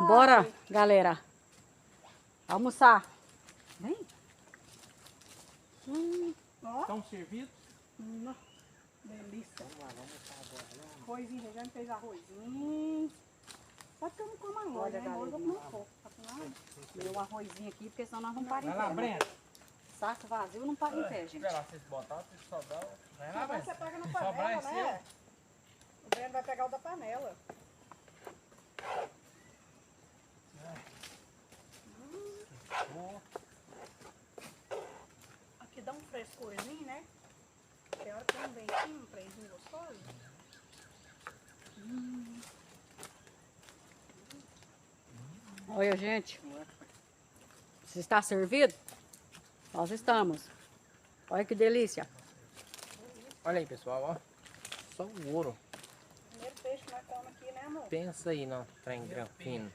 Bora, galera. Almoçar. Vem. Estão servidos? Delícia. Vamos lá, vamos almoçar agora. Né? Arrozinho, já fez arrozinho. Só que eu não como arroz, Olha, né? Arroz eu galerinha. não como. Meu arrozinho aqui, porque senão nós não paramos Vai em lá, pé. Né? Brenda. Saco vazio não para em pé, gente. Espera lá, vocês botaram, vocês sobrar. Vai lá, Agora Brenda. você pega na Se sobrar panela, é né? O Breno vai pegar o da panela. Boa. Aqui dá um frescorzinho, né? Tem hora que tem um ventinho, um trenzinho gostoso. Olha, gente. Se está servido, nós estamos. Olha que delícia. Olha aí, pessoal, ó. Só o ouro. Primeiro peixe que nós comemos aqui, né, amor? Pensa aí no trem granfino.